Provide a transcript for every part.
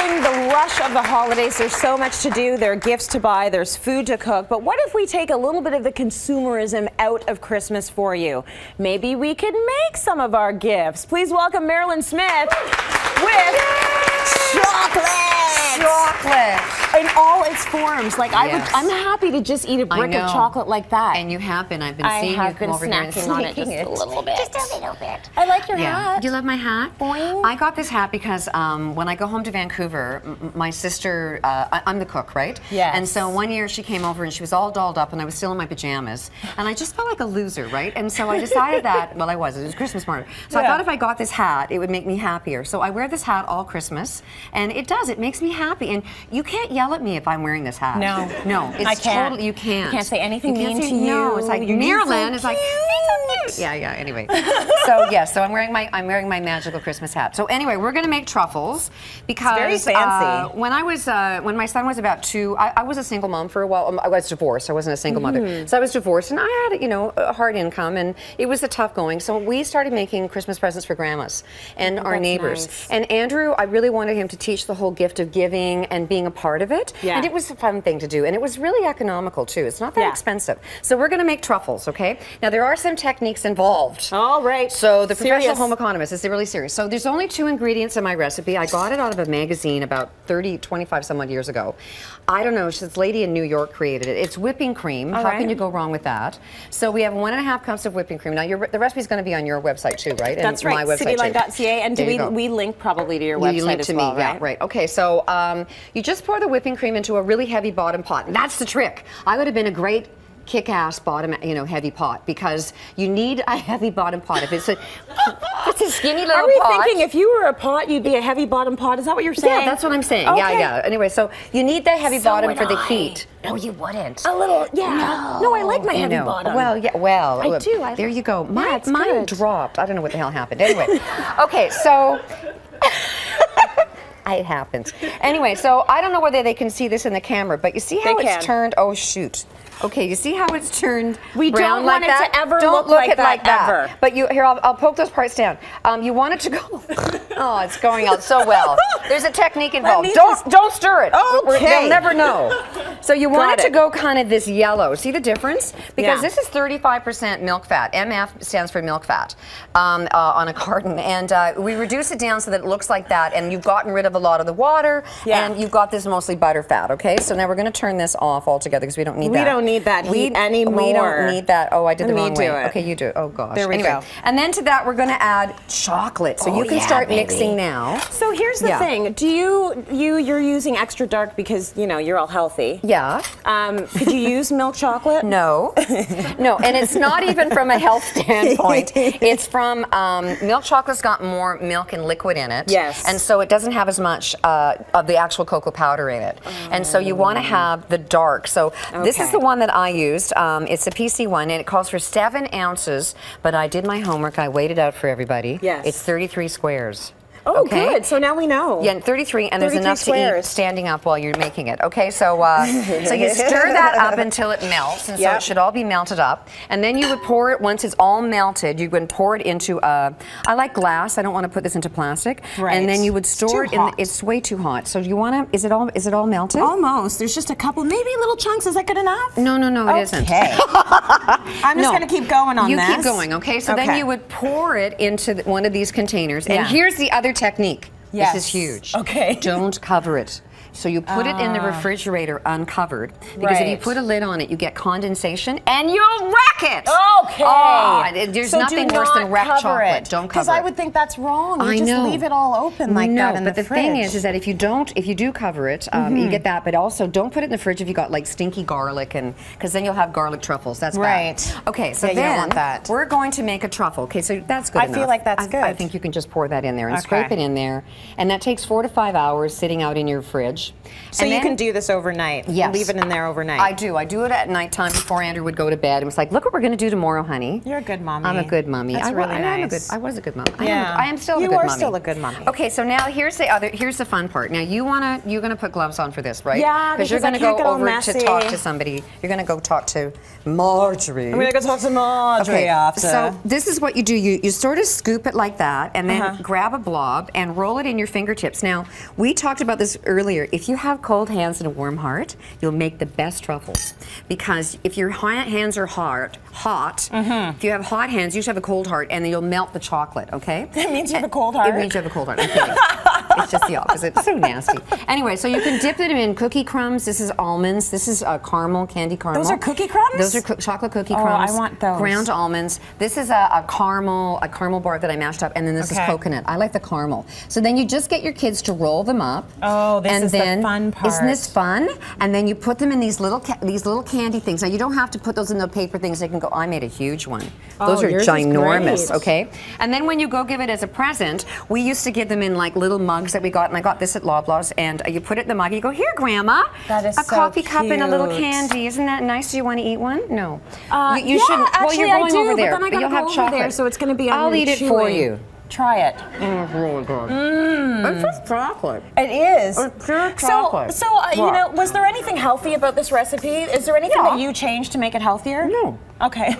during the rush of the holidays, there's so much to do. There are gifts to buy, there's food to cook. But what if we take a little bit of the consumerism out of Christmas for you? Maybe we could make some of our gifts. Please welcome Mairlyn Smith with chocolate. Chocolate. In all its forms. Like I'm happy to just eat a brick of chocolate like that. And you have been. I've been seeing you come over here and on it just a little bit. Just a little bit. I like your hat. Do you love my hat? Boing. I got this hat because when I go home to Vancouver, my sister, I'm the cook, right? Yes. And so one year she came over and she was all dolled up and I was still in my pajamas. And I just felt like a loser, right? And so I decided that, well, it was Christmas morning. So I thought if I got this hat, it would make me happier. So I wear this hat all Christmas. And it does. It makes me happy. And you can't yell at me if I'm wearing this hat. No. No. It's I can't. Totally, you can't. You can't say anything mean to you. No. It's like Mairlyn is like, yeah, anyway. So I'm wearing my magical Christmas hat. So anyway, we're going to make truffles because it's very fancy. When my son was about 2, I was a single mom for a while. I was divorced. I wasn't a single mother. So I was divorced and I had, a hard income and it was a tough going. So we started making Christmas presents for grandmas and our neighbors. Nice. And Andrew, I really wanted him to teach the whole gift of giving and being a part of it. Yeah. And it was a fun thing to do. And it was really economical too. It's not that expensive. So we're going to make truffles, okay? Now there are some techniques involved. All right. So the professional home economist is really serious. So there's only 2 ingredients in my recipe. I got it out of a magazine about 25 some odd years ago. I don't know, this lady in New York created it. It's whipping cream. How can you go wrong with that? So we have 1.5 cups of whipping cream. Now the recipe is going to be on your website too, right? That's right. My website cityline.ca. And we link probably to your website link as to well, me, right? Yeah, right. Okay, so you just pour the whipping cream into a really heavy bottom pot. And that's the trick. I would have been a great kick-ass bottom, heavy pot because you need a heavy bottom pot. If it's a skinny little pot. Are we thinking if you were a pot, you'd be a heavy bottom pot? Is that what you're saying? Yeah, that's what I'm saying. Okay. Yeah. Anyway, so you need that heavy bottom for the heat. No, you wouldn't. A little, yeah. No, I like my heavy bottom. Well, yeah, well. I do. There you go. Mine good. dropped. I don't know what the hell happened. Anyway, okay, so. It happens. Anyway, so I don't know whether they can see this in the camera, but you see how it's turned? Oh, shoot. Okay, you see how it's turned We brown don't like want it that? to ever don't look like that, ever. But here, I'll poke those parts down. You want it to go. Oh, it's going out so well. There's a technique involved. Don't stir it. Okay. They'll never know. So you want it to go kind of this yellow. See the difference? Because this is 35% milk fat. MF stands for milk fat on a carton, and we reduce it down so that it looks like that. And you've gotten rid of a lot of the water, and you've got this mostly butter fat. Okay, so now we're going to turn this off altogether because we don't need that. We don't need that heat anymore. We don't need that. Oh, I did the wrong way. It. Okay, you do it. Oh gosh. There we go. And then to that, we're going to add chocolate. So you can start mixing now. So here's the thing. Do you're using extra dark because you're all healthy? Yeah. Could you use milk chocolate? No. No, and it's not even from a health standpoint. It's from milk chocolate's got more milk and liquid in it. Yes. And so it doesn't have as much of the actual cocoa powder in it. And so you want to have the dark. So this is the one that I used. It's a PC one, and it calls for 7 ounces, but I did my homework. I weighed it out for everybody. Yes. It's 33 squares. Oh, good. So now we know. Yeah, 33, and there's enough squares. to eat standing up while you're making it. Okay, so so you stir that up until it melts, and so it should all be melted up. And then you would pour it, once it's all melted, you would pour it into, I like glass, I don't want to put this into plastic. Right. And then you would store it in, it's way too hot. So you want to, is it all melted? Almost. There's just a couple, maybe little chunks. Is that good enough? No, it isn't. Okay. I'm just going to keep going on this. You keep going, okay? So then you would pour it into one of these containers. And here's the other technique. Yes. This is huge. Okay. Don't cover it. So you put it in the refrigerator uncovered, because if you put a lid on it, you get condensation and you'll wreck it. Okay. Oh, there's nothing worse than wrecked chocolate. Don't cover it. Because I would think that's wrong. You just leave it all open like that in the fridge. But the thing is that if you do cover it, you get that. But also, don't put it in the fridge if you got like stinky garlic, and because then you'll have garlic truffles. That's bad. Okay, so you don't then want that. we're going to make a truffle. Okay, so that's good enough. I feel like that's good. I think you can just pour that in there and scrape it in there, and that takes 4 to 5 hours sitting out in your fridge. fridge. So you can do this overnight. Yes. Leave it in there overnight. I do. I do it at nighttime before Andrew would go to bed. It was like, look what we're going to do tomorrow, honey. You're a good mommy. I'm a good mommy. That's really nice. I was a good mom. Yeah. I am still a good mommy. You are still a good mommy. Okay, so now here's the fun part. Now you're gonna put gloves on for this, right? Yeah, because you're gonna go over messy. to talk to somebody. You're gonna go talk to Marjorie. I'm gonna go talk to Marjorie after. So this is what you do. You sort of scoop it like that, and then grab a blob and roll it in your fingertips. Now we talked about this earlier. If you have cold hands and a warm heart, you'll make the best truffles. Because if your hands are hot, if you have hot hands, you should have a cold heart, and then you'll melt the chocolate. Okay? That means you have a cold heart. It means you have a cold heart. I'm kidding. It's just the opposite. It's so nasty. Anyway, so you can dip it in cookie crumbs. This is almonds. This is caramel, candy caramel. Those are cookie crumbs? Those are chocolate cookie crumbs. Oh, I want those. Ground almonds. This is a caramel bar that I mashed up, and then this is coconut. I like the caramel. So then you just get your kids to roll them up. Oh, this is the fun part. Isn't this fun? And then you put them in these little candy things. Now you don't have to put those in the paper things. They can go. I made a huge one. Those are ginormous. Okay. And then when you go give it as a present, we used to give them in like little mugs that we got, and I got this at Loblaws, and you put it in the mug, you go, here, Grandma, that is a so coffee cup and a little cute. candy. Isn't that nice? Do you want to eat one? No. You yeah, shouldn't. Actually, well, you're going I do, over there, but then I gotta you'll go have over chocolate. there, so it's going to be I'll eat it for you. Try it. It's really good. It's just chocolate. It is. It's pure chocolate. So you know, was there anything healthy about this recipe? Is there anything that you changed to make it healthier? No. Okay.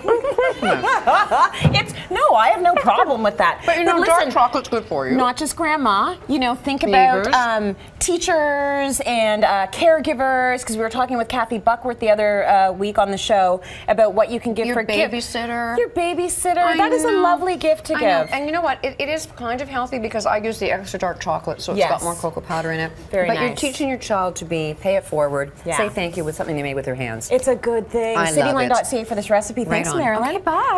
No, I have no problem with that. But you know, dark chocolate's good for you. Not just grandma. You know, think about teachers and caregivers, because we were talking with Kathy Buckworth the other week on the show about what you can give for babysitter. Your babysitter. That is a lovely gift to give. And you know what? It is kind of healthy because I use the extra dark chocolate, so it's got more cocoa powder in it. Very nice. But you're teaching your child to pay it forward, say thank you with something they made with their hands. It's a good thing. I love it. Cityline.ca for this recipe. Thanks, Mairlyn. Okay, bye.